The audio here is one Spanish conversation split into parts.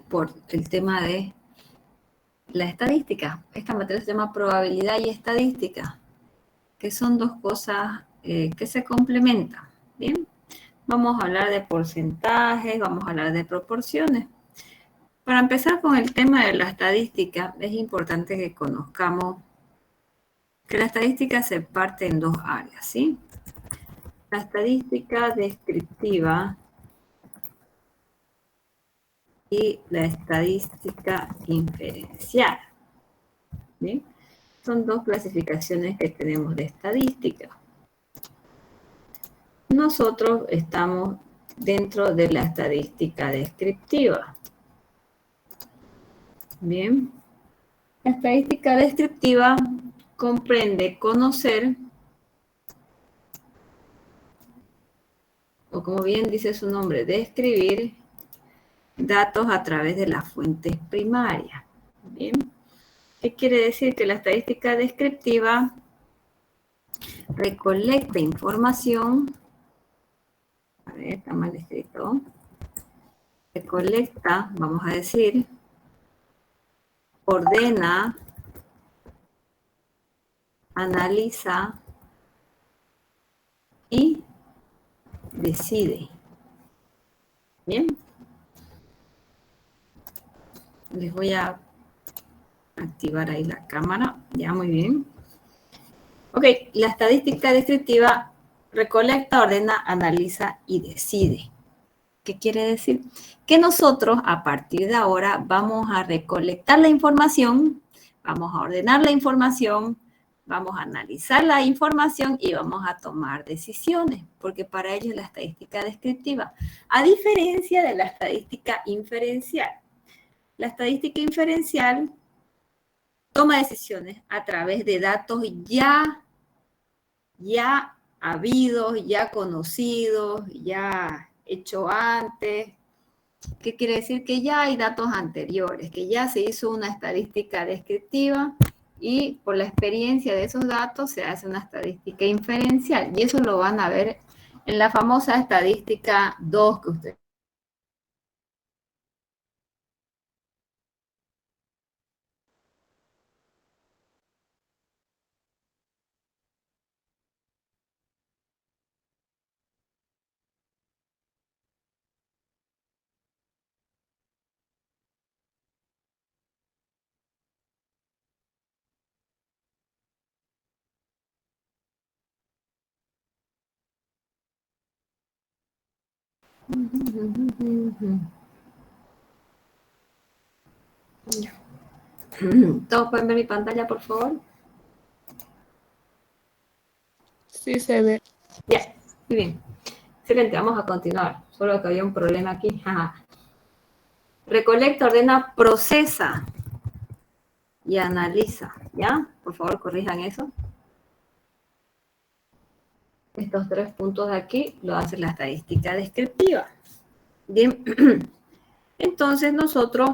por el tema de la estadística. Esta materia se llama probabilidad y estadística, que son dos cosas que se complementan. Bien, vamos a hablar de porcentajes, vamos a hablar de proporciones. Para empezar con el tema de la estadística, es importante que conozcamos que la estadística se parte en dos áreas, ¿sí? La estadística descriptiva y la estadística inferencial. ¿Bien? Son dos clasificaciones que tenemos de estadística. Nosotros estamos dentro de la estadística descriptiva. Bien. La estadística descriptiva comprende conocer, o como bien dice su nombre, describir datos a través de las fuentes primarias. Bien. ¿Qué quiere decir? Que la estadística descriptiva recolecta información. A ver, está mal escrito. Recolecta, vamos a decir, ordena, analiza y decide. Bien. Les voy a activar ahí la cámara. Ya, muy bien. Ok, la estadística descriptiva recolecta, ordena, analiza y decide. ¿Qué quiere decir? Que nosotros a partir de ahora vamos a recolectar la información, vamos a ordenar la información, vamos a analizar la información y vamos a tomar decisiones, porque para ello es la estadística descriptiva, a diferencia de la estadística inferencial. La estadística inferencial toma decisiones a través de datos ya habidos, ya conocidos, ya hecho antes. ¿Qué quiere decir? Que ya hay datos anteriores, que ya se hizo una estadística descriptiva y por la experiencia de esos datos se hace una estadística inferencial. Y eso lo van a ver en la famosa estadística 2 que ustedes. ¿Todos pueden ver mi pantalla, por favor? Sí, se ve. Ya, muy bien. Excelente, vamos a continuar. Solo que había un problema aquí. Recolecta, ordena, procesa y analiza. ¿Ya? Por favor, corrijan eso. Estos 3 puntos de aquí lo hace la estadística descriptiva. Bien. Entonces nosotros,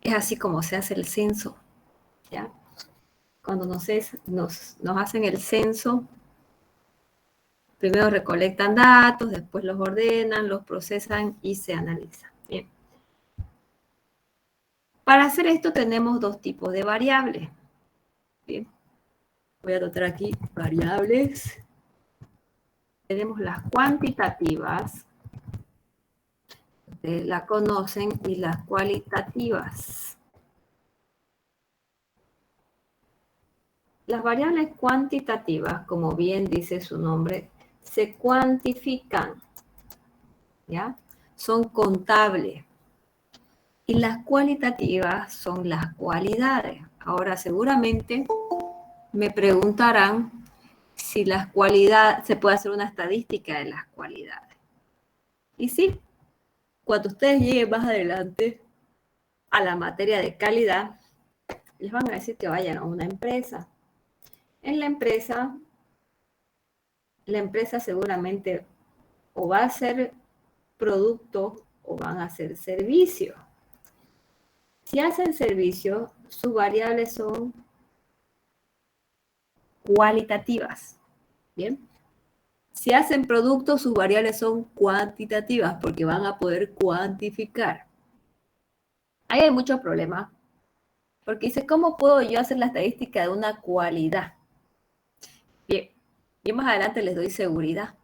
es así como se hace el censo. ¿Ya? Cuando nos hacen el censo, primero recolectan datos, después los ordenan, los procesan y se analizan. Bien. Para hacer esto tenemos 2 tipos de variables. Bien. Voy a anotar aquí variables. Tenemos las cuantitativas, ustedes la conocen, y las cualitativas. Las variables cuantitativas, como bien dice su nombre, se cuantifican, ¿ya? Son contables. Y las cualitativas son las cualidades. Ahora, seguramente me preguntarán si las cualidades, se puede hacer una estadística de las cualidades. Y sí, cuando ustedes lleguen más adelante a la materia de calidad, les van a decir que vayan a una empresa. En la empresa seguramente o va a hacer productos o van a hacer servicios. Si hacen servicios, sus variables son cualitativas. Bien. Si hacen productos, sus variables son cuantitativas porque van a poder cuantificar. Ahí hay muchos problemas. Porque dice, ¿cómo puedo yo hacer la estadística de una cualidad? Bien, y más adelante les doy seguridad.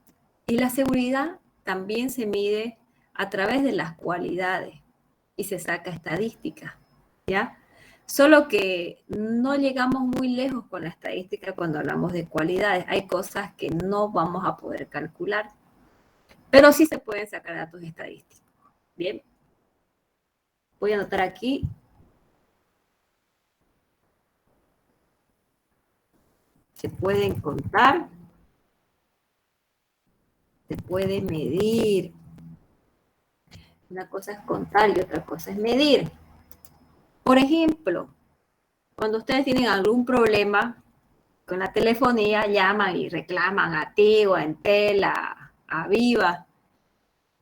Y la seguridad también se mide a través de las cualidades y se saca estadística, ¿ya? Solo que no llegamos muy lejos con la estadística cuando hablamos de cualidades. Hay cosas que no vamos a poder calcular, pero sí se pueden sacar datos estadísticos. Bien, voy a anotar aquí. Se pueden contar, se puede medir. Una cosa es contar y otra cosa es medir. Por ejemplo, cuando ustedes tienen algún problema con la telefonía, llaman y reclaman a Tigo, a Entel, a Viva,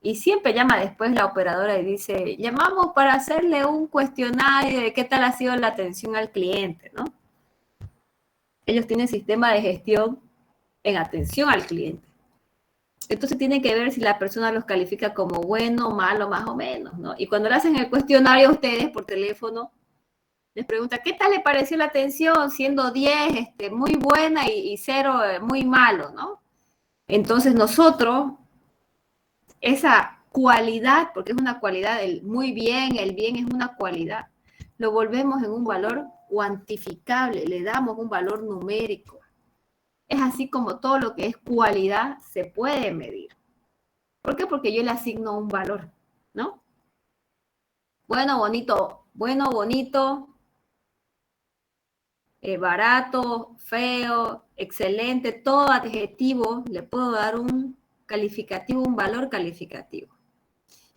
y siempre llama después la operadora y dice, llamamos para hacerle un cuestionario de qué tal ha sido la atención al cliente, ¿no? Ellos tienen sistema de gestión en atención al cliente. Entonces tienen que ver si la persona los califica como bueno, malo, más o menos, ¿no? Y cuando le hacen el cuestionario a ustedes por teléfono, les pregunta, ¿qué tal le pareció la atención? Siendo 10, muy buena y 0, muy malo, ¿no? Entonces nosotros, esa cualidad, porque es una cualidad, el bien es una cualidad, lo volvemos en un valor cuantificable, le damos un valor numérico. Es así como todo lo que es cualidad se puede medir. ¿Por qué? Porque yo le asigno un valor, ¿no? Bueno, bonito, barato, feo, excelente, todo adjetivo le puedo dar un calificativo, un valor calificativo.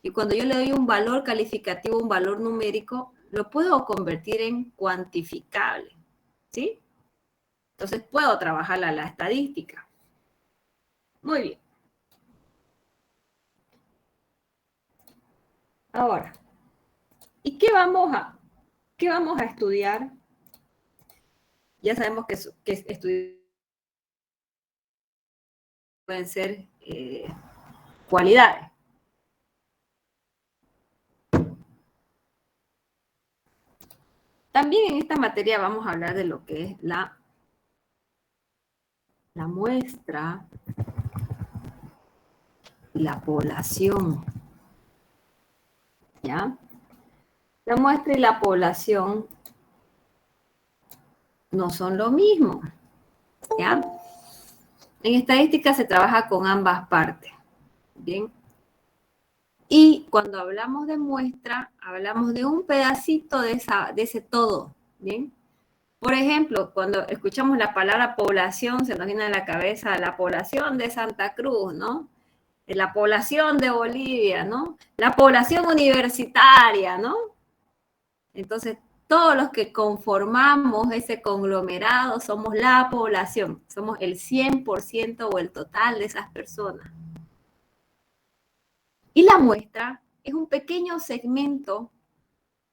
Y cuando yo le doy un valor calificativo, un valor numérico, lo puedo convertir en cuantificable, ¿sí? Entonces puedo trabajar la estadística. Muy bien. Ahora, ¿y qué vamos a estudiar? Ya sabemos que estudiar pueden ser cualidades. También en esta materia vamos a hablar de lo que es la muestra y la población. ¿Ya? La muestra y la población no son lo mismo. ¿Ya? En estadística se trabaja con ambas partes. ¿Bien? Y cuando hablamos de muestra, hablamos de un pedacito de ese todo. ¿Bien? Por ejemplo, cuando escuchamos la palabra población, se nos viene a la cabeza la población de Santa Cruz, ¿no? La población de Bolivia, ¿no? La población universitaria, ¿no? Entonces, todos los que conformamos ese conglomerado somos la población, somos el 100% o el total de esas personas. Y la muestra es un pequeño segmento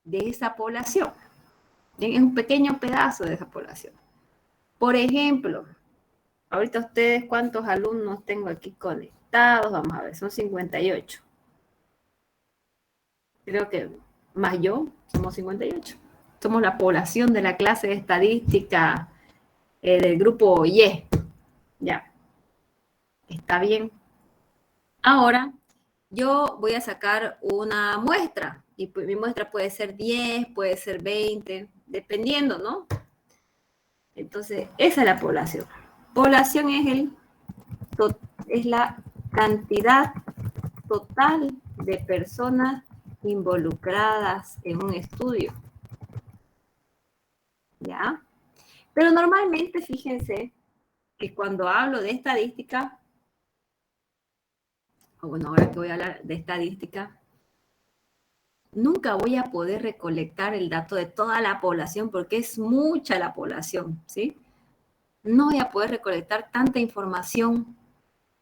de esa población, es un pequeño pedazo de esa población. Por ejemplo, ahorita ustedes, ¿cuántos alumnos tengo aquí conectados? Vamos a ver, son 58. Creo que más yo, somos 58. Somos la población de la clase de estadística del grupo Y. Ya, está bien. Ahora, yo voy a sacar una muestra. Y pues, mi muestra puede ser 10, puede ser 20, dependiendo, ¿no? Entonces, esa es la población. Población es la cantidad total de personas involucradas en un estudio. ¿Ya? Pero normalmente, fíjense que cuando hablo de estadística, o bueno, ahora que voy a hablar de estadística, nunca voy a poder recolectar el dato de toda la población porque es mucha la población, ¿sí? No voy a poder recolectar tanta información.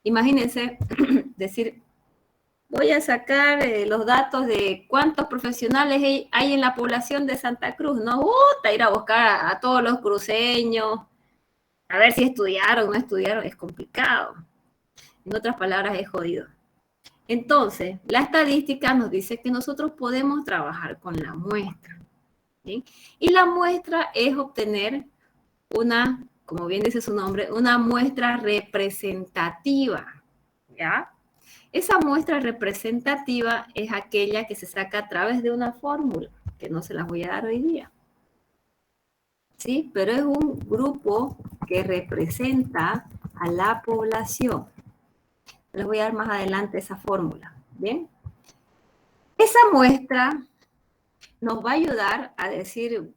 Imagínense decir, voy a sacar los datos de cuántos profesionales hay en la población de Santa Cruz. No, ir a buscar a todos los cruceños, a ver si estudiaron o no estudiaron, es complicado. En otras palabras, es jodido. Entonces, la estadística nos dice que nosotros podemos trabajar con la muestra. ¿Sí? Y la muestra es obtener una, como bien dice su nombre, una muestra representativa. ¿Ya? Esa muestra representativa es aquella que se saca a través de una fórmula, que no se las voy a dar hoy día. ¿Sí? Pero es un grupo que representa a la población. Les voy a dar más adelante esa fórmula. ¿Bien? Esa muestra nos va a ayudar a decir,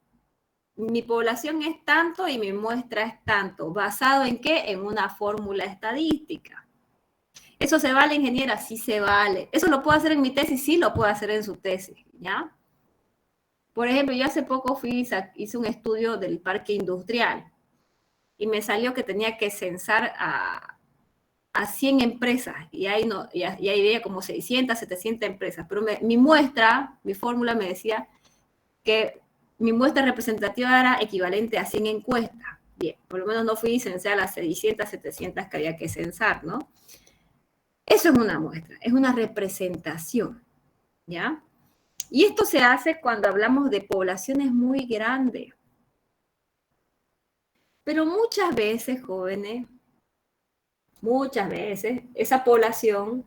mi población es tanto y mi muestra es tanto. ¿Basado en qué? En una fórmula estadística. ¿Eso se vale, ingeniera? Sí se vale. ¿Eso lo puedo hacer en mi tesis? Sí lo puedo hacer en su tesis, ¿ya? Por ejemplo, yo hace poco hice un estudio del parque industrial y me salió que tenía que censar a 100 empresas y ahí veía como 600, 700 empresas. Pero mi muestra, mi fórmula me decía que mi muestra representativa era equivalente a 100 encuestas. Bien, por lo menos no fui a censar a las 600, 700 que había que censar, ¿no? Eso es una muestra, es una representación, ¿ya? Y esto se hace cuando hablamos de poblaciones muy grandes. Pero muchas veces, jóvenes, muchas veces, esa población,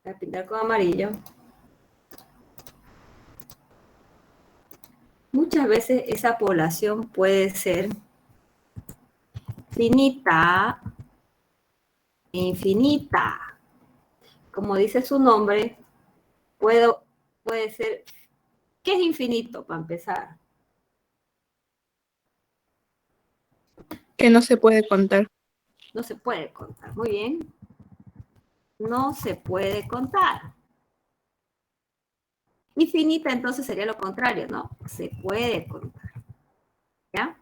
voy a pintar con amarillo, muchas veces esa población puede ser finita e infinita. Como dice su nombre, puede ser, ¿qué es infinito para empezar? Que no se puede contar. No se puede contar, muy bien. No se puede contar. Infinita entonces sería lo contrario, ¿no? Se puede contar, ¿ya?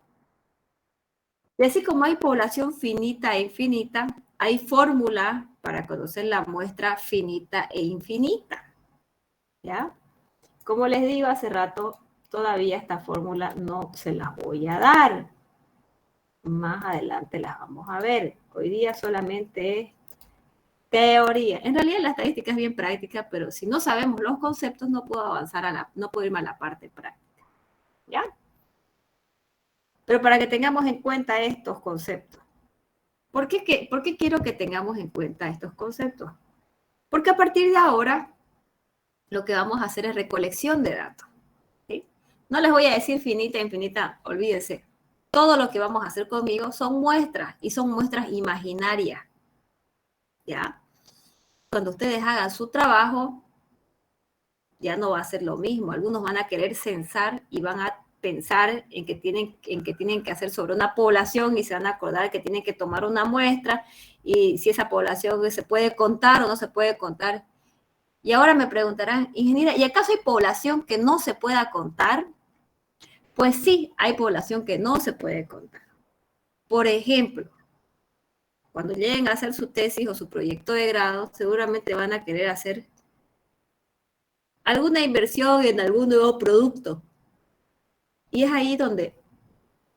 Y así como hay población finita e infinita, hay fórmula para conocer la muestra finita e infinita, ¿ya? Como les digo hace rato, todavía esta fórmula no se las voy a dar. Más adelante las vamos a ver. Hoy día solamente es teoría. En realidad la estadística es bien práctica, pero si no sabemos los conceptos no puedo avanzar no puedo irme a la parte práctica, ¿ya? Pero para que tengamos en cuenta estos conceptos. ¿Por qué quiero que tengamos en cuenta estos conceptos? Porque a partir de ahora lo que vamos a hacer es recolección de datos. ¿Sí? No les voy a decir finita, infinita, olvídense. Todo lo que vamos a hacer conmigo son muestras y son muestras imaginarias. ¿Ya? Cuando ustedes hagan su trabajo, ya no va a ser lo mismo. Algunos van a querer censar y van a pensar en que tienen que hacer sobre una población y se van a acordar que tienen que tomar una muestra y si esa población se puede contar o no se puede contar. Y ahora me preguntarán, ingeniera, ¿y acaso hay población que no se pueda contar? Pues sí, hay población que no se puede contar. Por ejemplo, cuando lleguen a hacer su tesis o su proyecto de grado, seguramente van a querer hacer alguna inversión en algún nuevo producto. Y es ahí donde,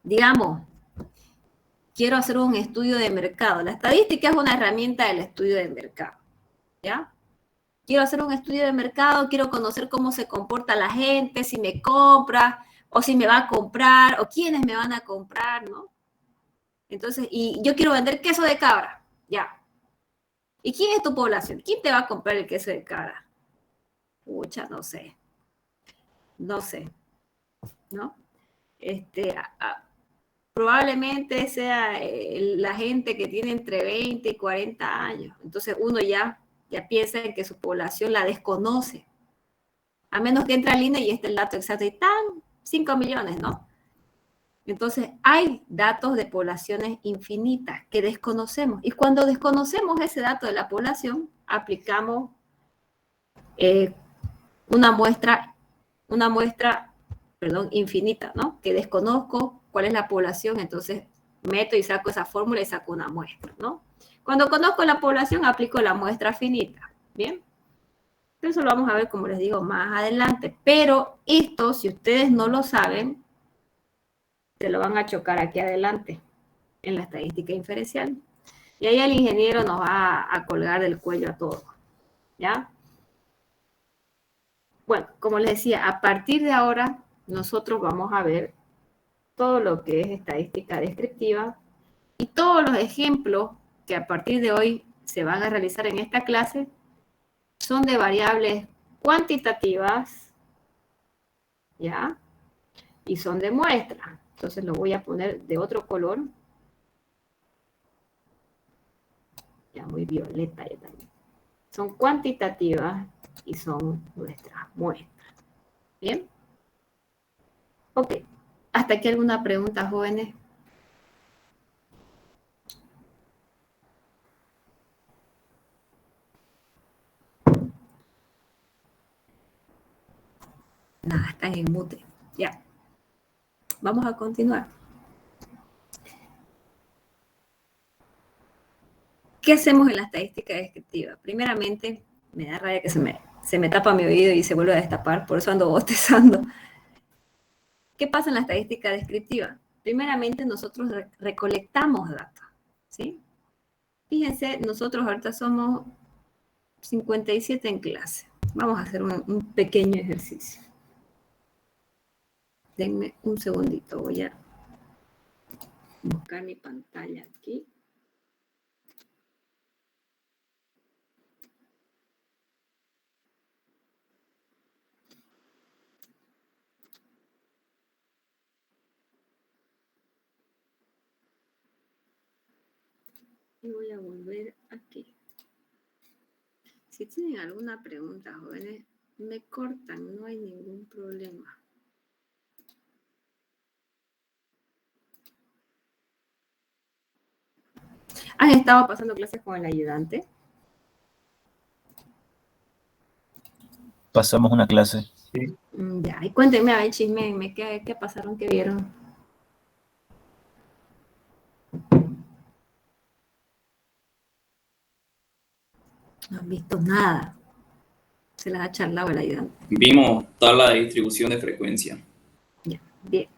digamos, quiero hacer un estudio de mercado. La estadística es una herramienta del estudio de mercado, ¿ya? Quiero hacer un estudio de mercado, quiero conocer cómo se comporta la gente, si me compra o si me va a comprar o quiénes me van a comprar, ¿no? Entonces, y yo quiero vender queso de cabra, ya. ¿Y quién es tu población? ¿Quién te va a comprar el queso de cabra? Pucha, no sé. No sé, ¿no? Probablemente sea la gente que tiene entre 20 y 40 años. Entonces uno ya piensa en que su población la desconoce. A menos que entre al INE y esté el dato exacto y tan 5 millones, ¿no? Entonces hay datos de poblaciones infinitas que desconocemos. Y cuando desconocemos ese dato de la población, aplicamos una muestra, infinita, ¿no? Que desconozco cuál es la población, entonces meto y saco esa fórmula y saco una muestra, ¿no? Cuando conozco la población, aplico la muestra finita, ¿bien? Eso lo vamos a ver, como les digo, más adelante. Pero esto, si ustedes no lo saben, se lo van a chocar aquí adelante, en la estadística inferencial. Y ahí el ingeniero nos va a colgar del cuello a todos, ¿ya? Bueno, como les decía, a partir de ahora nosotros vamos a ver todo lo que es estadística descriptiva y todos los ejemplos que a partir de hoy se van a realizar en esta clase son de variables cuantitativas, ¿ya? Y son de muestra. Entonces lo voy a poner de otro color. Ya muy violeta ya también. Son cuantitativas y son nuestras muestras. ¿Bien? Ok. ¿Hasta aquí alguna pregunta, jóvenes? Nada, están en mute. Ya. Vamos a continuar. ¿Qué hacemos en la estadística descriptiva? Primeramente, me da rabia que se me tapa mi oído y se vuelve a destapar, por eso ando bostezando. ¿Qué pasa en la estadística descriptiva? Primeramente, nosotros recolectamos datos, ¿sí? Fíjense, nosotros ahorita somos 57 en clase. Vamos a hacer un pequeño ejercicio. Denme un segundito, voy a buscar mi pantalla aquí. Y voy a volver aquí. Si tienen alguna pregunta, jóvenes, me cortan, no hay ningún problema. ¿Han estado pasando clases con el ayudante? Pasamos una clase. Sí. Ya, y cuéntenme, a ver, chismenme, ¿qué pasaron, qué vieron? No han visto nada. Se las ha charlado el ayudante. Vimos tabla de distribución de frecuencia. Ya, bien.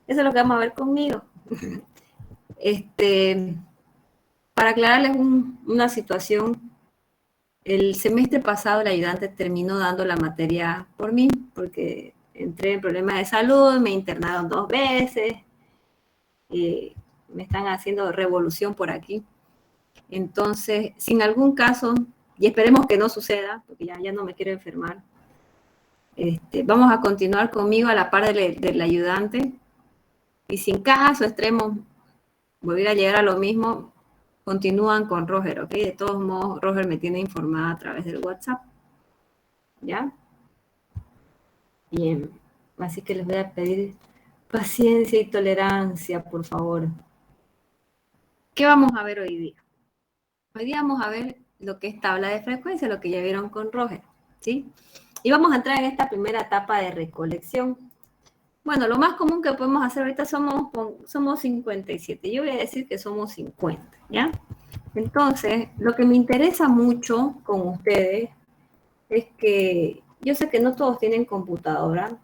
Eso es lo que vamos a ver conmigo. Para aclararles una situación, el semestre pasado el ayudante terminó dando la materia por mí, porque entré en problemas de salud, me internaron 2 veces, y me están haciendo revolución por aquí. Entonces, si en algún caso, y esperemos que no suceda, porque ya no me quiero enfermar, vamos a continuar conmigo a la par del ayudante, y si en caso extremo volviera a llegar a lo mismo, continúan con Roger, ¿ok? De todos modos, Roger me tiene informada a través del WhatsApp, ¿ya? Bien, así que les voy a pedir paciencia y tolerancia, por favor. ¿Qué vamos a ver hoy día? Hoy día vamos a ver lo que es tabla de frecuencia, lo que ya vieron con Roger, ¿sí? Y vamos a entrar en esta primera etapa de recolección. Bueno, lo más común que podemos hacer ahorita somos 57. Yo voy a decir que somos 50, ¿ya? Entonces, lo que me interesa mucho con ustedes es que yo sé que no todos tienen computadora,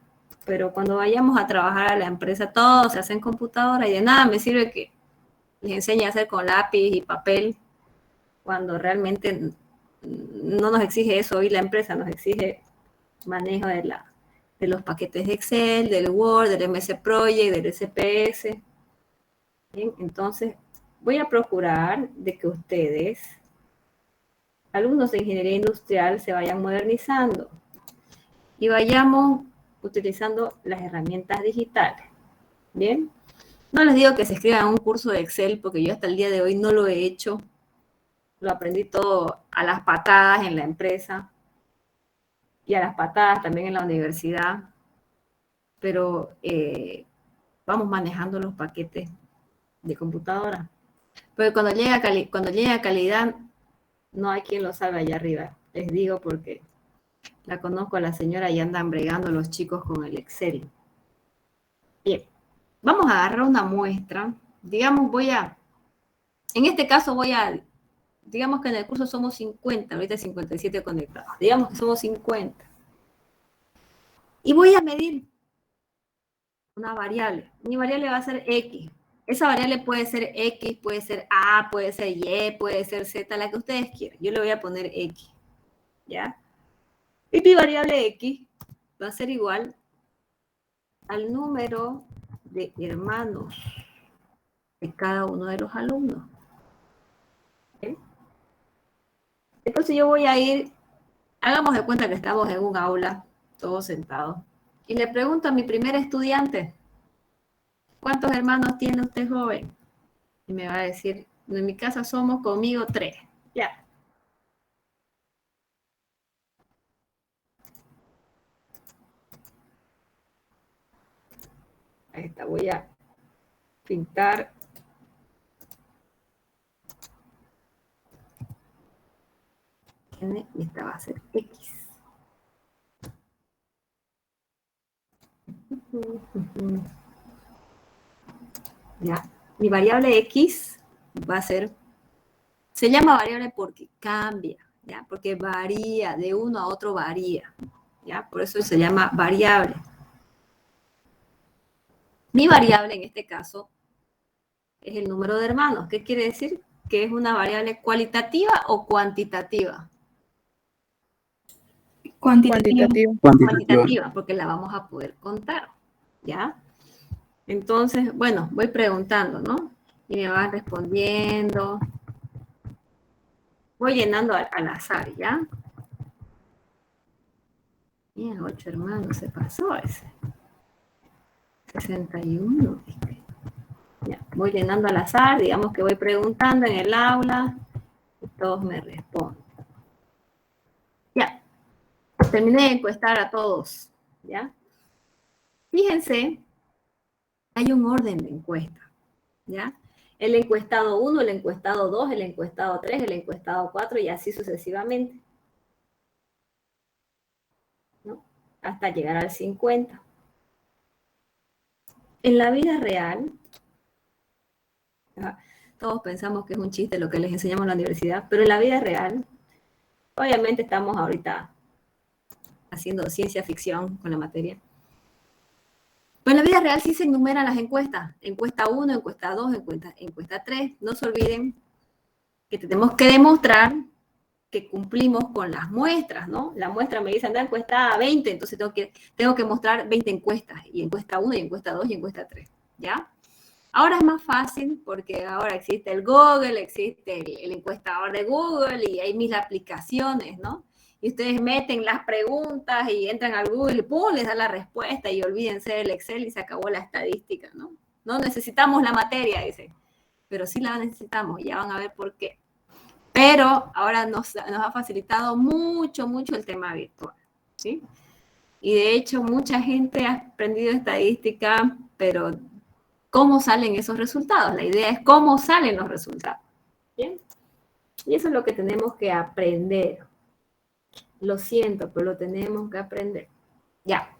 pero cuando vayamos a trabajar a la empresa, todos se hacen computadora y de nada me sirve que les enseñe a hacer con lápiz y papel cuando realmente no nos exige eso. Hoy la empresa nos exige manejo de los paquetes de Excel, del Word, del MS Project, del SPS. Bien, entonces voy a procurar de que ustedes, alumnos de ingeniería industrial, se vayan modernizando y vayamos utilizando las herramientas digitales. Bien, no les digo que se escriban un curso de Excel porque yo hasta el día de hoy no lo he hecho. Lo aprendí todo a las patadas en la empresa y a las patadas también en la universidad, pero vamos manejando los paquetes de computadora. Pero cuando llega a calidad, no hay quien lo salve allá arriba. Les digo porque la conozco a la señora y andan bregando los chicos con el Excel. Bien, vamos a agarrar una muestra. Digamos, en este caso digamos que en el curso somos 50, ahorita 57 conectados. Digamos que somos 50. Y voy a medir una variable. Mi variable va a ser X. Esa variable puede ser X, puede ser A, puede ser Y, puede ser Z, la que ustedes quieran. Yo le voy a poner X, ¿ya? Y mi variable X va a ser igual al número de hermanos de cada uno de los alumnos. ¿Okay? Entonces yo voy a ir, hagamos de cuenta que estamos en un aula, todos sentados, y le pregunto a mi primer estudiante, ¿cuántos hermanos tiene usted, joven? Y me va a decir, en mi casa somos conmigo 3. Ya. Ahí está, voy a pintar. Y esta va a ser X. Ya. Mi variable X va a ser, se llama variable porque cambia, ¿ya? Porque varía, de uno a otro varía, ¿ya? Por eso se llama variable. Mi variable en este caso es el número de hermanos. ¿Qué quiere decir? Que es una variable cualitativa o cuantitativa. Cuantitativa, porque la vamos a poder contar, ¿ya? Entonces, bueno, voy preguntando, ¿no? Y me van respondiendo. Voy llenando al azar, ¿ya? Bien, 8 hermanos, se pasó ese. 61. Ya, voy llenando al azar, digamos que voy preguntando en el aula y todos me responden. Ya, terminé de encuestar a todos, ¿ya? Fíjense, hay un orden de encuesta, ¿ya? El encuestado 1, el encuestado 2, el encuestado 3, el encuestado 4 y así sucesivamente, ¿no? Hasta llegar al 50. En la vida real, todos pensamos que es un chiste lo que les enseñamos en la universidad, pero en la vida real, obviamente estamos ahorita haciendo ciencia ficción con la materia. Pero en la vida real sí se enumeran las encuestas. Encuesta 1, encuesta 2, encuesta 3. No se olviden que tenemos que demostrar que cumplimos con las muestras, ¿no? La muestra me dice, anda, encuesta 20, entonces tengo que mostrar 20 encuestas, y encuesta 1, y encuesta 2, y encuesta 3, ¿ya? Ahora es más fácil porque ahora existe el Google, existe el encuestador de Google y hay mil aplicaciones, ¿no? Y ustedes meten las preguntas y entran al Google y ¡pum! Les da la respuesta y olvídense del Excel y se acabó la estadística, ¿no? No necesitamos la materia, dice. Pero sí la necesitamos, ya van a ver por qué. Pero ahora nos ha facilitado mucho, mucho el tema virtual, ¿sí? Y de hecho mucha gente ha aprendido estadística, pero ¿cómo salen esos resultados? La idea es cómo salen los resultados, ¿bien? Y eso es lo que tenemos que aprender. Lo siento, pero lo tenemos que aprender. Ya.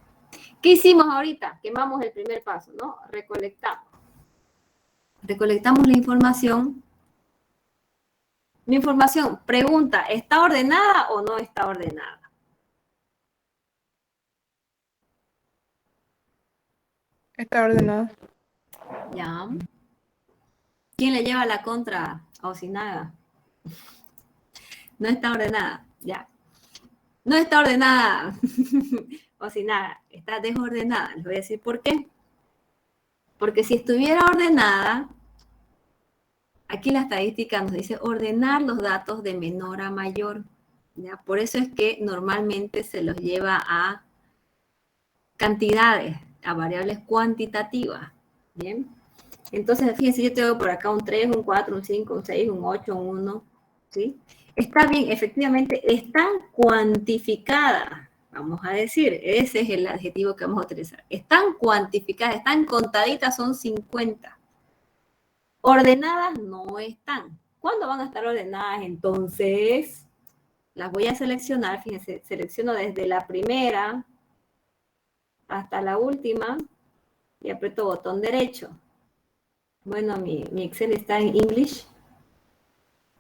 ¿Qué hicimos ahorita? Quemamos el primer paso, ¿no? Recolectamos. Recolectamos la información. La información, pregunta, ¿está ordenada o no está ordenada? Está ordenado. Ya. ¿Quién le lleva la contra a Osinaga? No está ordenada, ya. No está ordenada Osinaga, está desordenada. Les voy a decir por qué. Porque si estuviera ordenada, aquí la estadística nos dice ordenar los datos de menor a mayor, ¿ya? Por eso es que normalmente se los lleva a cantidades, a variables cuantitativas, ¿bien? Entonces, fíjense, yo tengo por acá un 3, un 4, un 5, un 6, un 8, un 1, ¿sí? Está bien, efectivamente, están cuantificadas, vamos a decir, ese es el adjetivo que vamos a utilizar. Están cuantificadas, están contaditas, son 50. Ordenadas no están. ¿Cuándo van a estar ordenadas? Entonces, las voy a seleccionar, fíjense, selecciono desde la primera hasta la última y aprieto botón derecho. Bueno, mi Excel está en English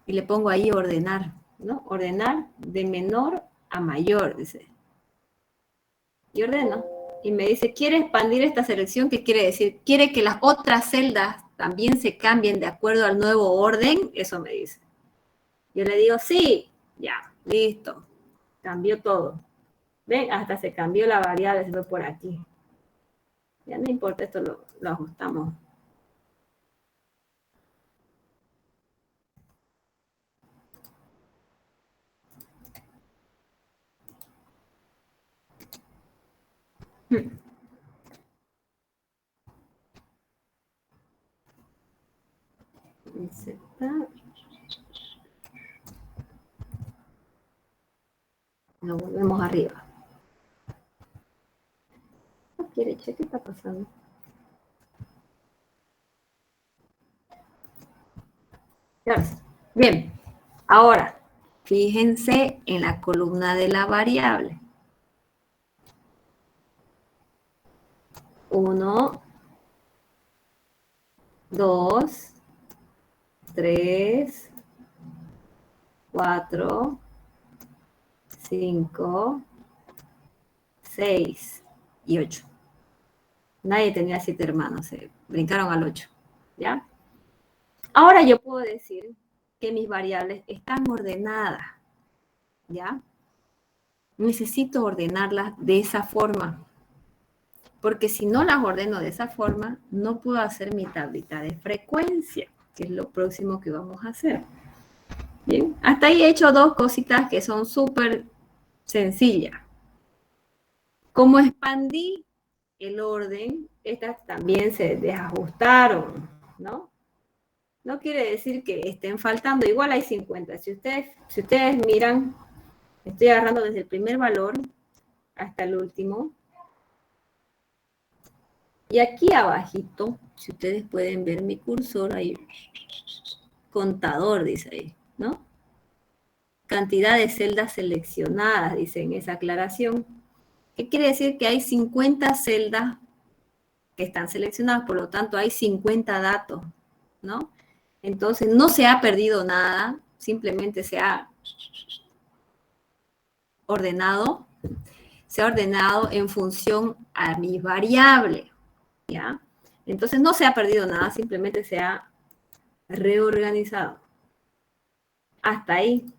y le pongo ahí ordenar, ¿no? Ordenar de menor a mayor, dice. Y ordeno. Y me dice, ¿quiere expandir esta selección? ¿Qué quiere decir? Quiere que las otras celdas también se cambien de acuerdo al nuevo orden, eso me dice. Yo le digo, sí, ya, listo, cambió todo. ¿Ven? Hasta se cambió la variable, se fue por aquí. Ya no importa, esto lo ajustamos. Insertar. Lo volvemos arriba. No quiere, che, ¿qué está pasando? Bien, ahora, fíjense en la columna de la variable. 1, 2, 3, 4, 5, 6 y 8. Nadie tenía 7 hermanos, se brincaron al 8, ¿ya? Ahora yo puedo decir que mis variables están ordenadas, ¿ya? Necesito ordenarlas de esa forma, porque si no las ordeno de esa forma, no puedo hacer mi tablita de frecuencia, que es lo próximo que vamos a hacer. Bien, hasta ahí he hecho dos cositas que son súper sencillas. Como expandí el orden, estas también se desajustaron, ¿no? No quiere decir que estén faltando, igual hay 50. Si ustedes miran, estoy agarrando desde el primer valor hasta el último. Y aquí abajito, si ustedes pueden ver mi cursor, ahí, contador dice ahí, ¿no? Cantidad de celdas seleccionadas, dice en esa aclaración. ¿Qué quiere decir? Que hay 50 celdas que están seleccionadas, por lo tanto hay 50 datos, ¿no? Entonces no se ha perdido nada, simplemente se ha ordenado en función a mi variable, ¿ya? Entonces no se ha perdido nada, simplemente se ha reorganizado. Hasta ahí.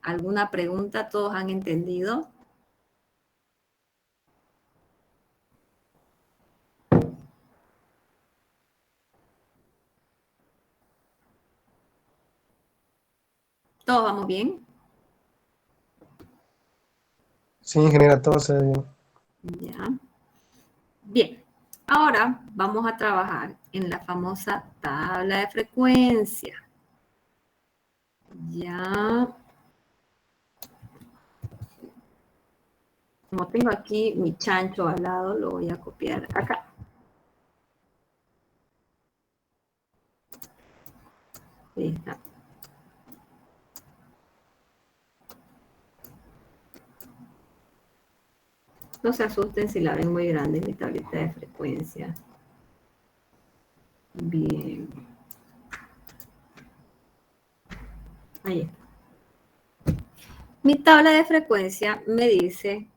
¿Alguna pregunta? ¿Todos han entendido? ¿Todos vamos bien? Sí, ingeniera, todo se ve bien. Ya. Bien. Ahora vamos a trabajar en la famosa tabla de frecuencia. Ya. Como tengo aquí mi chancho al lado, lo voy a copiar acá. Ahí está. No se asusten si la ven muy grande mi tableta de frecuencia. Bien. Ahí está. Mi tabla de frecuencia me dice,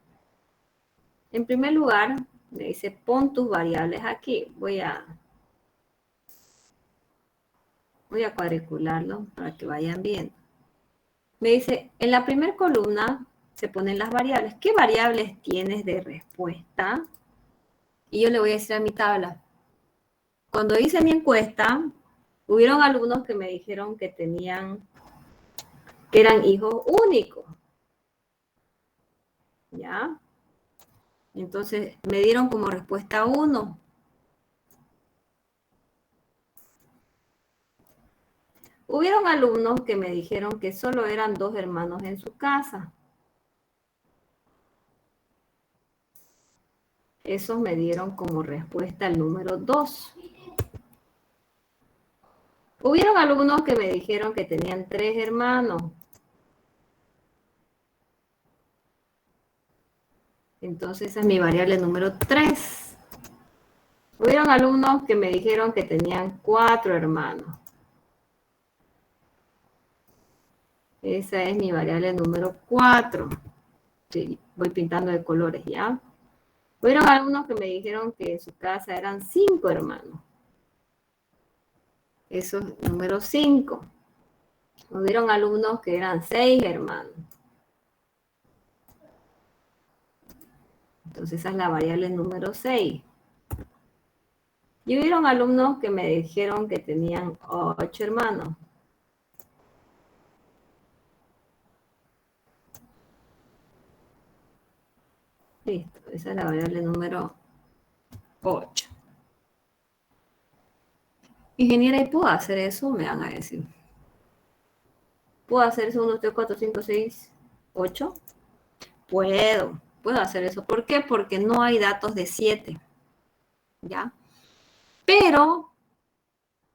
en primer lugar, me dice, pon tus variables aquí. Voy a cuadricularlo para que vayan viendo. Me dice, en la primera columna se ponen las variables. ¿Qué variables tienes de respuesta? Y yo le voy a decir a mi tabla. Cuando hice mi encuesta, hubieron alumnos que me dijeron que eran hijos únicos. ¿Ya? Entonces, me dieron como respuesta 1. Hubieron alumnos que me dijeron que solo eran 2 hermanos en su casa. Esos me dieron como respuesta el número 2. Hubieron alumnos que me dijeron que tenían 3 hermanos. Entonces esa es mi variable número 3. Hubieron alumnos que me dijeron que tenían 4 hermanos. Esa es mi variable número 4. Sí, voy pintando de colores, ¿ya? Hubieron alumnos que me dijeron que en su casa eran 5 hermanos. Eso es número 5. Hubieron alumnos que eran 6 hermanos. Entonces esa es la variable número 6. Y hubieron alumnos que me dijeron que tenían 8 hermanos. Listo, esa es la variable número 8. Ingeniera, ¿y puedo hacer eso? Me van a decir. ¿Puedo hacer eso 1, 3, 4, 5, 6, 8? Puedo hacer eso. ¿Por qué? Porque no hay datos de 7. ¿Ya? Pero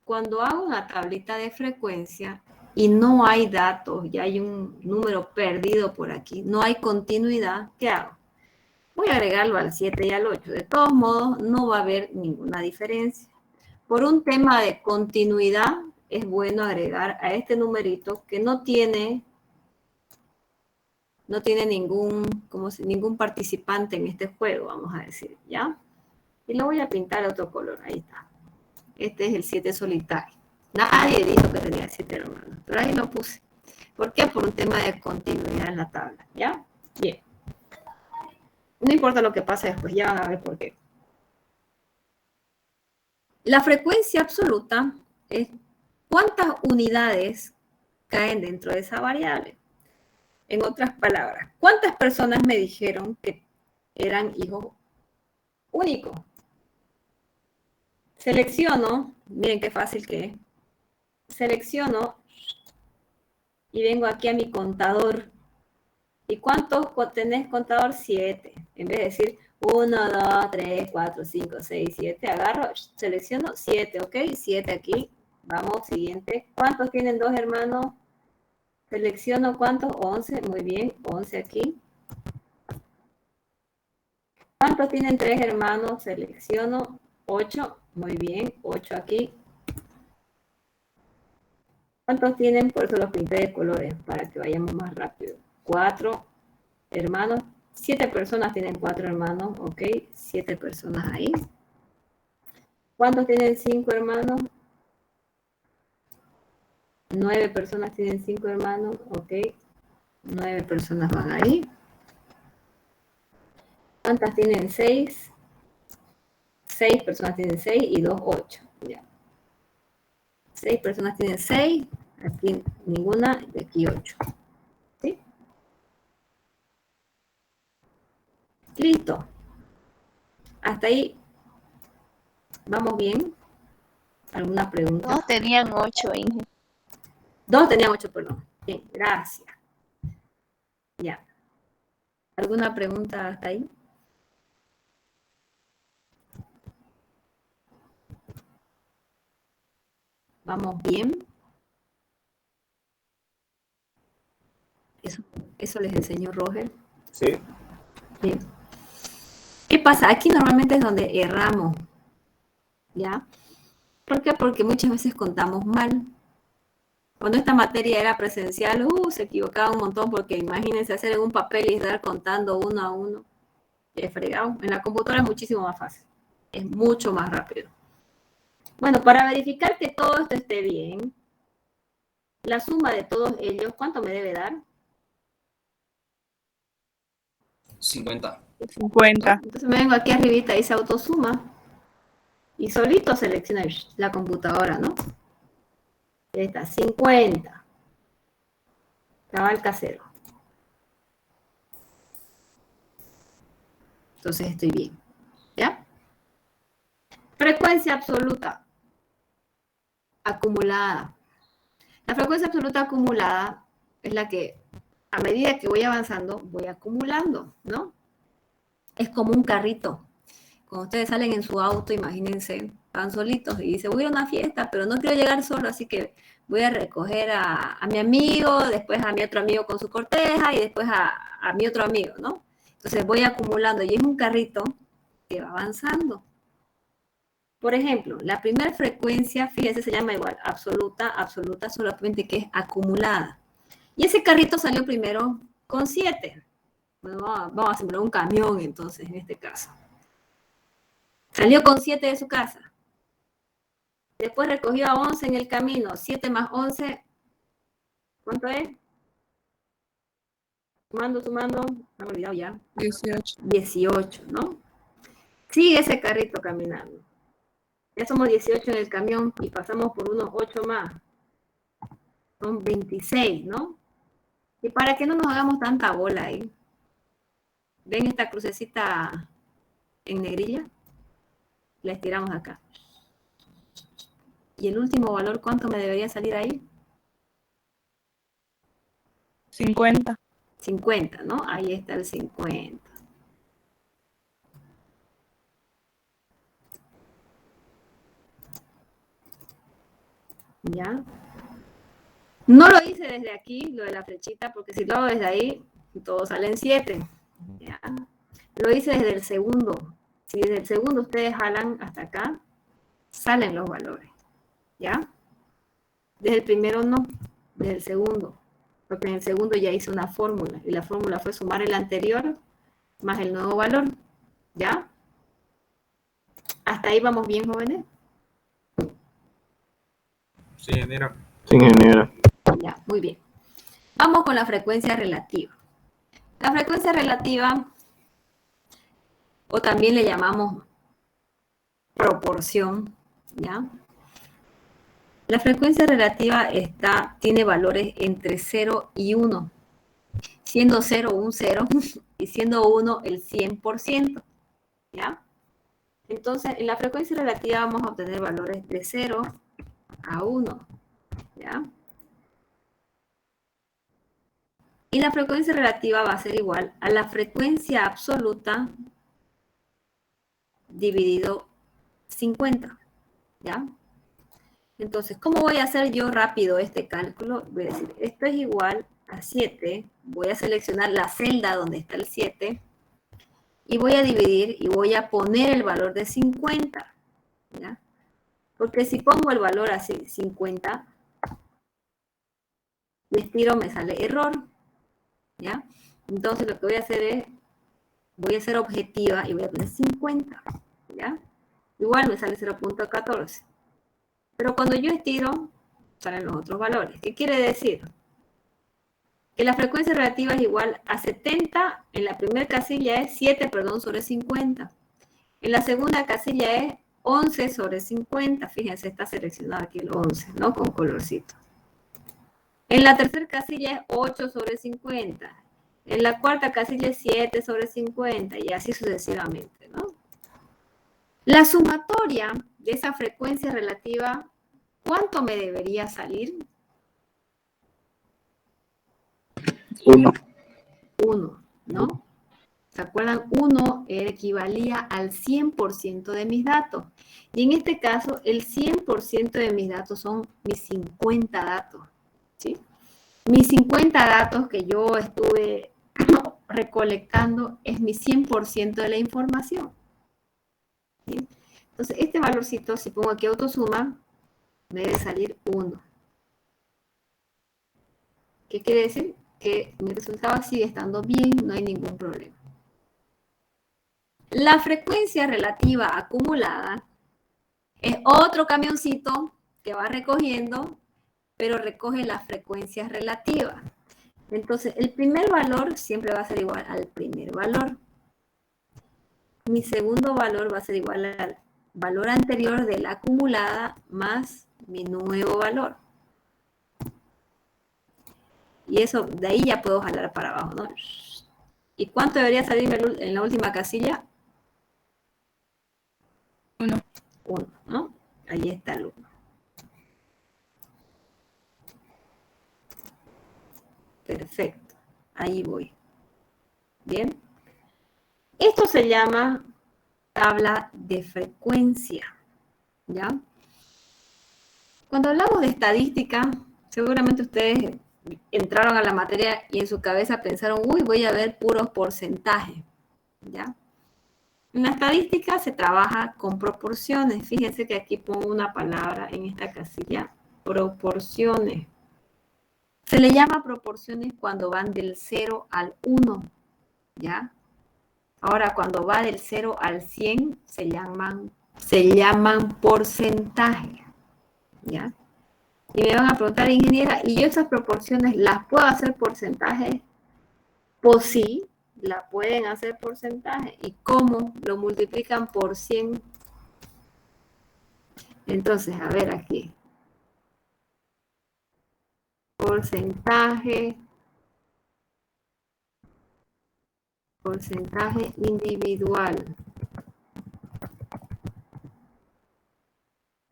cuando hago una tablita de frecuencia y no hay datos, ya hay un número perdido por aquí, no hay continuidad, ¿qué hago? Voy a agregarlo al 7 y al 8. De todos modos, no va a haber ninguna diferencia. Por un tema de continuidad, es bueno agregar a este numerito que no tiene ningún participante en este juego, vamos a decir, ¿ya? Y lo voy a pintar de otro color, ahí está. Este es el 7 solitario. Nadie dijo que tenía 7 hermanos, pero ahí lo puse. ¿Por qué? Por un tema de continuidad en la tabla, ¿ya? Bien. No importa lo que pase después, ya van a ver por qué. La frecuencia absoluta es cuántas unidades caen dentro de esa variable. En otras palabras, ¿cuántas personas me dijeron que eran hijos únicos? Selecciono, miren qué fácil que es. Selecciono y vengo aquí a mi contador. ¿Y cuántos tenés contador? 7. En vez de decir 1, 2, 3, 4, 5, 6, 7, agarro, selecciono 7, ¿ok? 7 aquí. Vamos, siguiente. ¿Cuántos tienen 2 hermanos? Selecciono cuántos, 11, muy bien, 11 aquí. ¿Cuántos tienen 3 hermanos? Selecciono 8, muy bien, 8 aquí. ¿Cuántos tienen? Por eso los pinté de colores, para que vayamos más rápido. 4 hermanos. 7 personas tienen 4 hermanos, ok. 7 personas ahí. ¿Cuántos tienen 5 hermanos? 9 personas tienen 5 hermanos, ok. 9 personas van ahí. ¿Cuántas tienen 6? 6 personas tienen 6 y 2, 8. Ya. 6 personas tienen 6, aquí ninguna, y aquí 8. ¿Sí? Listo. Hasta ahí. ¿Vamos bien? ¿Alguna pregunta? Todos tenían 8, Inge. 2 tenían 8, perdón. Bien, gracias. Ya. ¿Alguna pregunta hasta ahí? ¿Vamos bien? Eso les enseñó Roger. Sí. Bien. ¿Qué pasa? Aquí normalmente es donde erramos. ¿Ya? ¿Por qué? Porque muchas veces contamos mal. Cuando esta materia era presencial, se equivocaba un montón porque imagínense hacer en un papel y estar contando uno a uno. Es fregado. En la computadora es muchísimo más fácil. Es mucho más rápido. Bueno, para verificar que todo esto esté bien, la suma de todos ellos, ¿cuánto me debe dar? 50. 50. Entonces me vengo aquí arribita y se autosuma. Y solito selecciona la computadora, ¿no? Ahí está, 50. Cabal casero. Entonces estoy bien. ¿Ya? Frecuencia absoluta acumulada. La frecuencia absoluta acumulada es la que a medida que voy avanzando, voy acumulando, ¿no? Es como un carrito. Cuando ustedes salen en su auto, imagínense, van solitos y dicen, voy a una fiesta, pero no quiero llegar solo, así que voy a recoger a mi amigo, después a mi otro amigo con su corteja y después a mi otro amigo, ¿no? Entonces voy acumulando y es un carrito que va avanzando. Por ejemplo, la primera frecuencia, fíjense, se llama igual, absoluta, solamente que es acumulada. Y ese carrito salió primero con 7. Bueno, vamos a simular un camión entonces, en este caso. Salió con 7 de su casa. Después recogió a 11 en el camino. 7 más 11, ¿cuánto es? Sumando, me he olvidado ya. 18. 18, ¿no? Sigue ese carrito caminando. Ya somos 18 en el camión y pasamos por unos 8 más. Son 26, ¿no? Y para que no nos hagamos tanta bola ahí, ¿ven esta crucecita en negrilla? La estiramos acá. ¿Y el último valor cuánto me debería salir ahí? 50. 50, ¿no? Ahí está el 50. ¿Ya? No lo hice desde aquí, lo de la flechita, porque si lo hago desde ahí, todos salen 7. ¿Ya? Lo hice desde el segundo. Si desde el segundo ustedes jalan hasta acá, salen los valores. ¿Ya? Desde el primero no, desde el segundo. Porque en el segundo ya hice una fórmula. Y la fórmula fue sumar el anterior más el nuevo valor. ¿Ya? ¿Hasta ahí vamos bien, jóvenes? Sí, ingeniero. Sí, ingeniera. Ya, muy bien. Vamos con la frecuencia relativa. La frecuencia relativa, o también le llamamos proporción, ¿ya? La frecuencia relativa tiene valores entre 0 y 1, siendo 0 un 0 y siendo 1 el 100%, ¿ya? Entonces, en la frecuencia relativa vamos a obtener valores de 0 a 1, ¿ya? Y la frecuencia relativa va a ser igual a la frecuencia absoluta dividido 50, ¿ya? Entonces, ¿cómo voy a hacer yo rápido este cálculo? Voy a decir, esto es igual a 7, voy a seleccionar la celda donde está el 7, y voy a dividir y voy a poner el valor de 50, ¿ya? Porque si pongo el valor así, 50, les tiro, me sale error, ¿ya? Entonces lo que voy a hacer es, voy a ser objetiva y voy a poner 50, ¿ya? Igual me sale 0.14. Pero cuando yo estiro, salen los otros valores. ¿Qué quiere decir? Que la frecuencia relativa es igual a 70, en la primera casilla es 7, sobre 50. En la segunda casilla es 11 sobre 50. Fíjense, está seleccionado aquí el 11, ¿no? Con colorcito. En la tercera casilla es 8 sobre 50. En la cuarta casilla es 7 sobre 50 y así sucesivamente, ¿no? La sumatoria de esa frecuencia relativa, ¿cuánto me debería salir? 1. 1, ¿no? ¿Se acuerdan? 1 equivalía al 100% de mis datos. Y en este caso, el 100% de mis datos son mis 50 datos, ¿sí? Mis 50 datos que yo estuve recolectando es mi 100% de la información, ¿sí? Entonces, este valorcito, si pongo aquí autosuma, me debe salir 1. ¿Qué quiere decir? Que mi resultado sigue estando bien, no hay ningún problema. La frecuencia relativa acumulada es otro camioncito que va recogiendo, pero recoge las frecuencias relativas. Entonces, el primer valor siempre va a ser igual al primer valor. Mi segundo valor va a ser igual al valor anterior de la acumulada más mi nuevo valor. Y eso, de ahí ya puedo jalar para abajo, ¿no? ¿Y cuánto debería salir en la última casilla? 1. 1, ¿no? Ahí está el 1. Perfecto. Ahí voy. Bien. Esto se llama tabla de frecuencia, ¿ya? Cuando hablamos de estadística, seguramente ustedes entraron a la materia y en su cabeza pensaron, uy, voy a ver puros porcentajes, ¿ya? En la estadística se trabaja con proporciones. Fíjense que aquí pongo una palabra en esta casilla, proporciones. Se le llama proporciones cuando van del 0 al 1, ¿ya? Ahora, cuando va del 0 al 100, se llaman porcentajes, ¿ya? Y me van a preguntar, ingeniera, ¿y yo esas proporciones las puedo hacer porcentaje? Pues sí, la pueden hacer porcentaje. ¿Y cómo? Lo multiplican por 100. Entonces, a ver aquí. Porcentaje individual.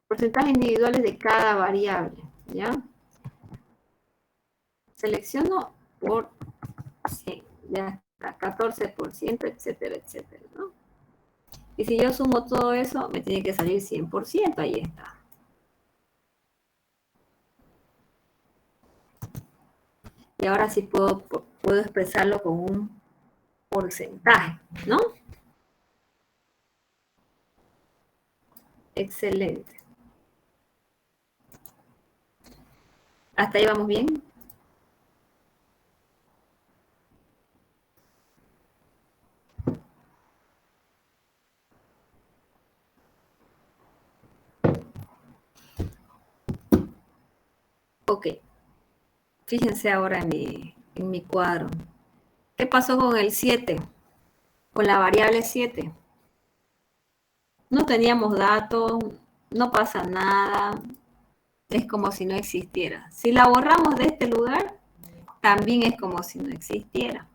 Porcentajes individuales de cada variable, ¿ya? Selecciono por 100, ya está, 14%, etcétera, etcétera, ¿no? Y si yo sumo todo eso, me tiene que salir 100%, ahí está. Y ahora sí puedo expresarlo con un porcentaje, ¿no? Excelente. ¿Hasta ahí vamos bien? Ok. Fíjense ahora en mi cuadro. ¿Qué pasó con el 7? Con la variable 7. No teníamos datos, no pasa nada, es como si no existiera. Si la borramos de este lugar, también es como si no existiera,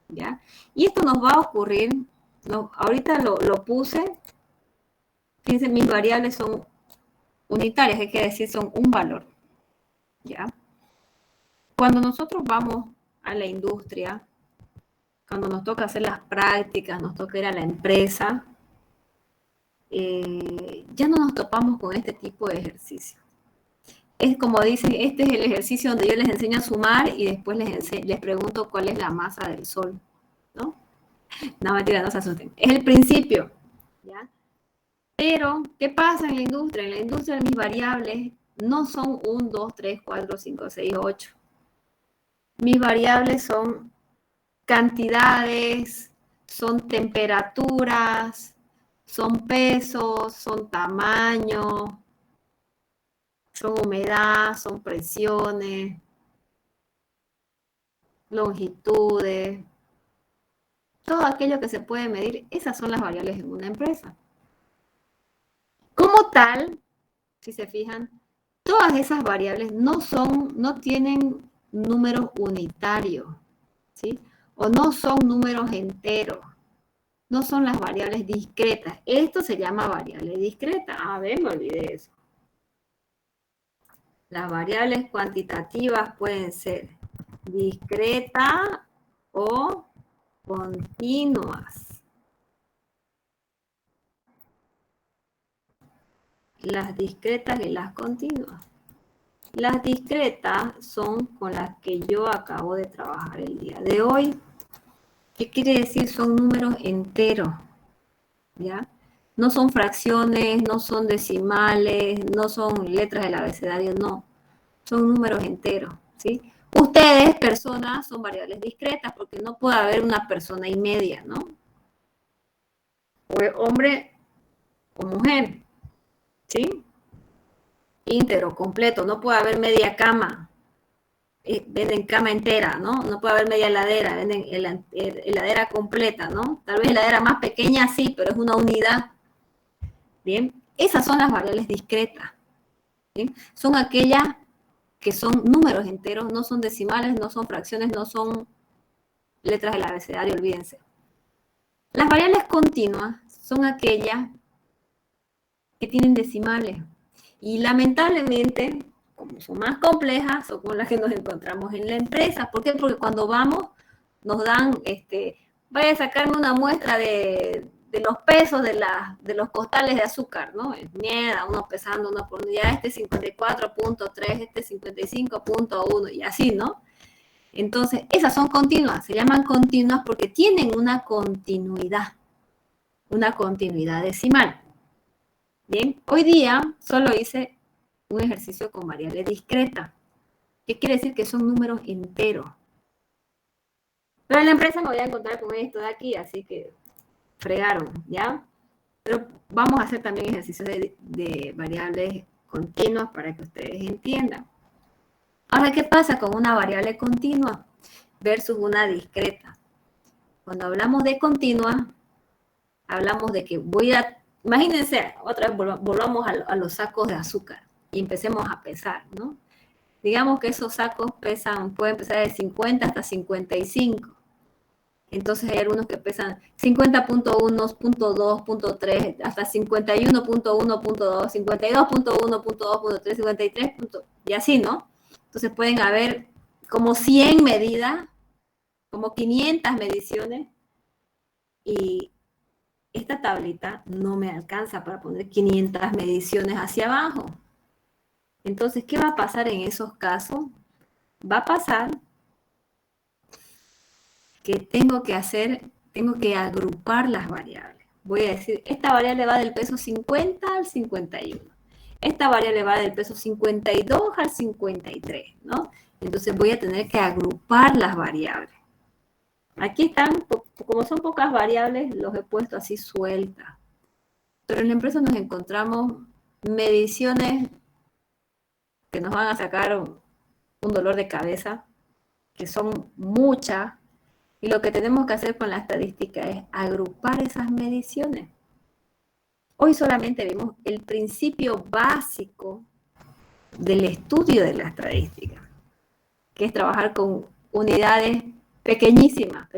¿ya? Y esto nos va a ocurrir, ahorita lo puse, fíjense, mis variables son unitarias, que quiere decir son un valor, ¿ya? Cuando nosotros vamos a la industria, cuando nos toca hacer las prácticas, nos toca ir a la empresa, ya no nos topamos con este tipo de ejercicio. Es como dicen, este es el ejercicio donde yo les enseño a sumar y después les pregunto cuál es la masa del Sol, ¿no? No, mentira, no se asusten. Es el principio, ¿ya? Pero, ¿qué pasa en la industria? En la industria mis variables no son 1, 2, 3, 4, 5, 6, 8. Mis variables son cantidades, son temperaturas, son pesos, son tamaño, son humedad, son presiones, longitudes, todo aquello que se puede medir, esas son las variables en una empresa. Como tal, si se fijan, todas esas variables no tienen números unitarios, ¿sí? O no son números enteros, no son las variables discretas. Esto se llama variable discreta. A ver, me olvidé eso. Las variables cuantitativas pueden ser discretas o continuas. Las discretas y las continuas. Las discretas son con las que yo acabo de trabajar el día de hoy. ¿Qué quiere decir? Son números enteros, ¿ya? No son fracciones, no son decimales, no son letras del abecedario, no. Son números enteros, ¿sí? Ustedes, personas, son variables discretas porque no puede haber una persona y media, ¿no? O hombre o mujer, ¿sí? Íntegro, completo, no puede haber media cama. Venden cama entera, ¿no? No puede haber media heladera, venden heladera completa, ¿no? Tal vez heladera más pequeña sí, pero es una unidad. Bien, esas son las variables discretas. ¿Bien? Son aquellas que son números enteros, no son decimales, no son fracciones, no son letras del abecedario, olvídense. Las variables continuas son aquellas que tienen decimales. Y lamentablemente, como son más complejas, son con las que nos encontramos en la empresa. ¿Por qué? Porque cuando vamos, nos dan, vaya a sacarme una muestra de los pesos de los costales de azúcar, ¿no? Mierda, uno pesando uno por unidad, este 54.3, este 55.1 y así, ¿no? Entonces, esas son continuas, se llaman continuas porque tienen una continuidad decimal. Bien, hoy día solo hice un ejercicio con variable discreta. ¿Qué quiere decir? Que son números enteros. Pero en la empresa me voy a encontrar con esto de aquí, así que fregaron, ¿ya? Pero vamos a hacer también ejercicios de variables continuas para que ustedes entiendan. Ahora, ¿qué pasa con una variable continua versus una discreta? Cuando hablamos de continua, hablamos de que imagínense, otra vez volvamos a los sacos de azúcar y empecemos a pesar, ¿no? Digamos que esos sacos pueden pesar de 50 hasta 55. Entonces hay algunos que pesan 50.1, .2, .3, hasta 51.1, .2, 52.1, .2, .3, 53, y así, ¿no? Entonces pueden haber como 100 medidas, como 500 mediciones, y esta tablita no me alcanza para poner 500 mediciones hacia abajo. Entonces, ¿qué va a pasar en esos casos? Va a pasar que tengo que agrupar las variables. Voy a decir, esta variable va del peso 50 al 51. Esta variable va del peso 52 al 53, ¿no? Entonces voy a tener que agrupar las variables. Aquí están, como son pocas variables, los he puesto así sueltas. Pero en la empresa nos encontramos mediciones que nos van a sacar un dolor de cabeza, que son muchas, y lo que tenemos que hacer con la estadística es agrupar esas mediciones. Hoy solamente vimos el principio básico del estudio de la estadística, que es trabajar con unidades pequeñísimas,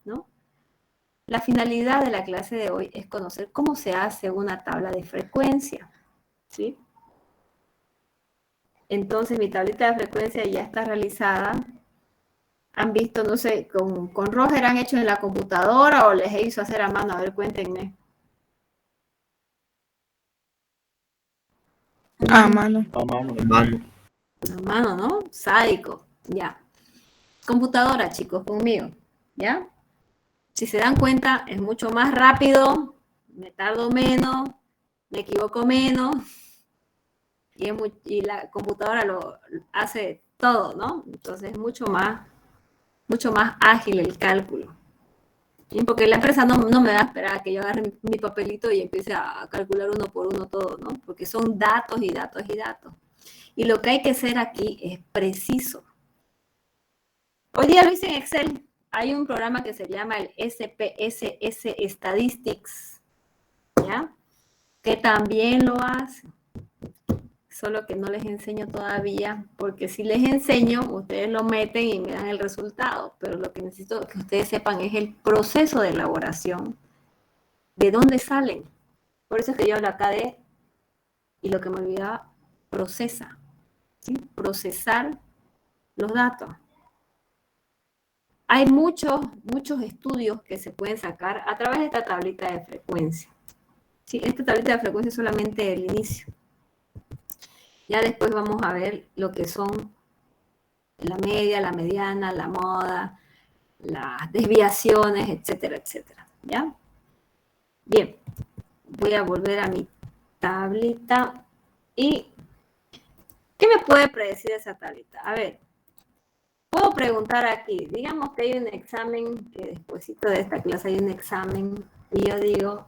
¿no? La finalidad de la clase de hoy es conocer cómo se hace una tabla de frecuencia, ¿sí? Entonces mi tablita de frecuencia ya está realizada. ¿Han visto, no sé, con Roger han hecho en la computadora o les hizo hacer a mano? A ver, cuéntenme. A mano. A mano. A mano, ¿no? Sádico, ya. Computadora, chicos, conmigo, ¿ya? Si se dan cuenta, es mucho más rápido, me tardo menos, me equivoco menos, y la computadora lo hace todo, ¿no? Entonces es mucho más ágil el cálculo. ¿Sí? Porque la empresa no me va a esperar a que yo agarre mi papelito y empiece a calcular uno por uno todo, ¿no? Porque son datos y datos y datos. Y lo que hay que hacer aquí es preciso. Hoy día lo hice en Excel. Hay un programa que se llama el SPSS Statistics, ¿ya? Que también lo hace. Solo que no les enseño todavía, porque si les enseño, ustedes lo meten y me dan el resultado. Pero lo que necesito que ustedes sepan es el proceso de elaboración. ¿De dónde salen? Por eso es que yo hablo acá y lo que me olvidaba, procesa. ¿Sí? Procesar los datos. Hay muchos estudios que se pueden sacar a través de esta tablita de frecuencia. ¿Sí? Esta tablita de frecuencia es solamente el inicio. Ya después vamos a ver lo que son la media, la mediana, la moda, las desviaciones, etcétera, etcétera. ¿Ya? Bien, voy a volver a mi tablita. ¿Y qué me puede predecir esa tablita? A ver, puedo preguntar aquí, digamos que hay un examen, que despuésito de esta clase hay un examen, y yo digo,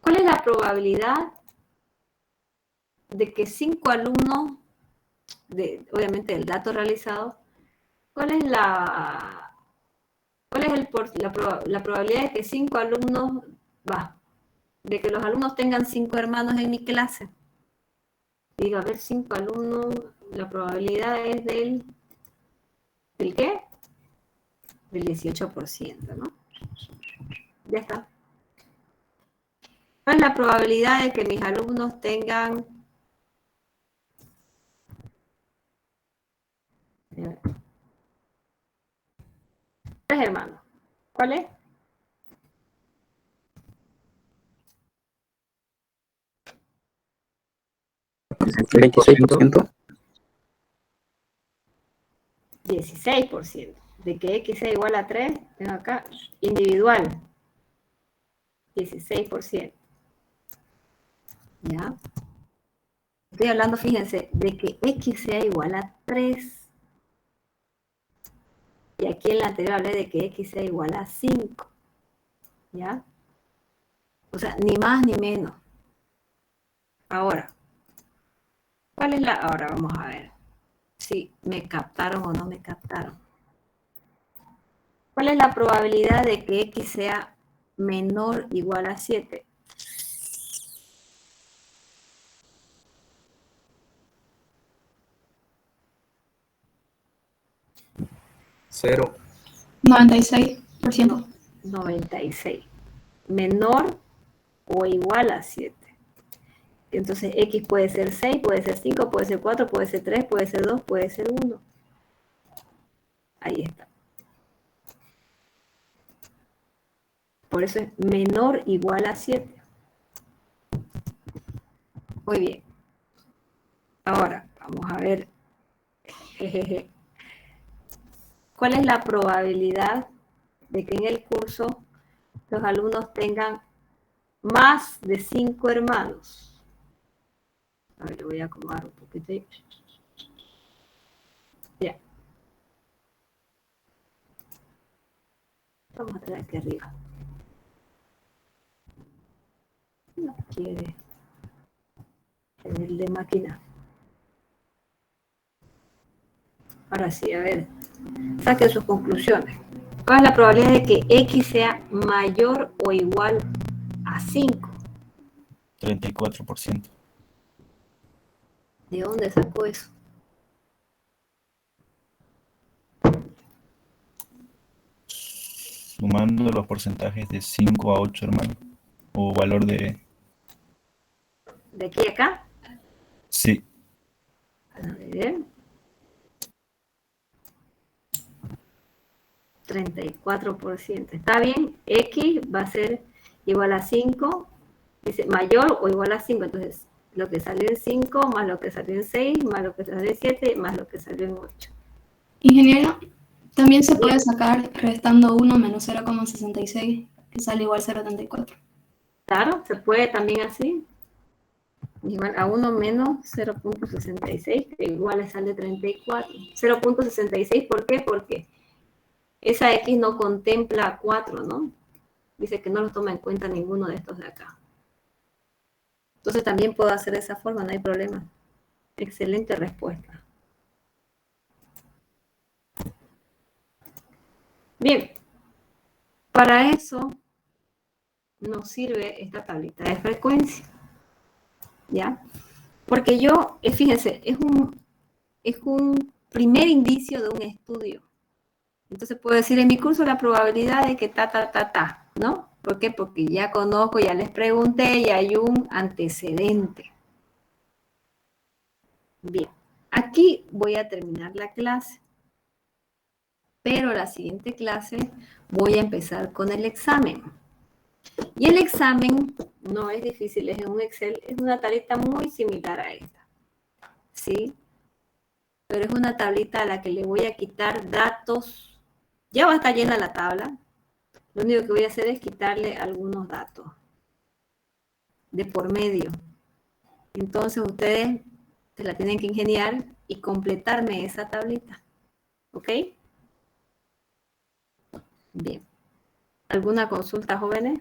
¿cuál es la probabilidad de que 5 alumnos, obviamente del dato realizado, cuál es la probabilidad de que 5 alumnos, de que los alumnos tengan 5 hermanos en mi clase? Digo, a ver, 5 alumnos, la probabilidad es ¿del qué? Del 18%, ¿no? Ya está. ¿Cuál es la probabilidad de que mis alumnos tengan 3 hermanos? ¿Cuál es? ¿26%? 16%. De que X sea igual a 3, tengo acá, individual. 16%. ¿Ya? Estoy hablando, fíjense, de que X sea igual a 3. Y aquí en la anterior hablé de que X sea igual a 5. ¿Ya? O sea, ni más ni menos. Ahora, ¿cuál es la? Ahora vamos a ver si me captaron o no me captaron. ¿Cuál es la probabilidad de que X sea menor o igual a 7? Cero. 96%. 96. Menor o igual a 7. Entonces X puede ser 6, puede ser 5, puede ser 4, puede ser 3, puede ser 2, puede ser 1. Ahí está. Por eso es menor o igual a 7. Muy bien. Ahora, vamos a ver. Jejeje. ¿Cuál es la probabilidad de que en el curso los alumnos tengan más de 5 hermanos? A ver, le voy a acomodar un poquito ahí. Ya. Vamos a traer aquí arriba. No quiere tener de máquina. Ahora sí, a ver. Saquen sus conclusiones. ¿Cuál es la probabilidad de que X sea mayor o igual a 5? 34%. ¿De dónde sacó eso? Sumando los porcentajes de 5 a 8 hermanos. O valor de... ¿De aquí a acá? Sí. A ver. 34%. ¿Está bien? X va a ser igual a 5. Dice mayor o igual a 5. Entonces, lo que salió en 5 más lo que salió en 6 más lo que salió en 7 más lo que salió en 8. Ingeniero, también se puede sacar restando 1 menos 0,66, que sale igual 0,34. Claro, se puede también así. Igual a 1 menos 0.66, que igual le sale 34. 0.66, ¿por qué? Porque esa X no contempla 4, ¿no? Dice que no lo toma en cuenta ninguno de estos de acá. Entonces también puedo hacer de esa forma, no hay problema. Excelente respuesta. Bien, para eso nos sirve esta tablita de frecuencia, ¿ya? Porque yo, fíjense, es un primer indicio de un estudio. Entonces puedo decir en mi curso la probabilidad de que ¿no? ¿Por qué? Porque ya conozco, ya les pregunté y hay un antecedente. Bien, aquí voy a terminar la clase. Pero la siguiente clase voy a empezar con el examen. Y el examen no es difícil, es en un Excel, es una tablita muy similar a esta. ¿Sí? Pero es una tablita a la que le voy a quitar datos. Ya va a estar llena la tabla. Lo único que voy a hacer es quitarle algunos datos de por medio. Entonces ustedes se la tienen que ingeniar y completarme esa tablita. ¿Ok? Bien. ¿Alguna consulta, jóvenes?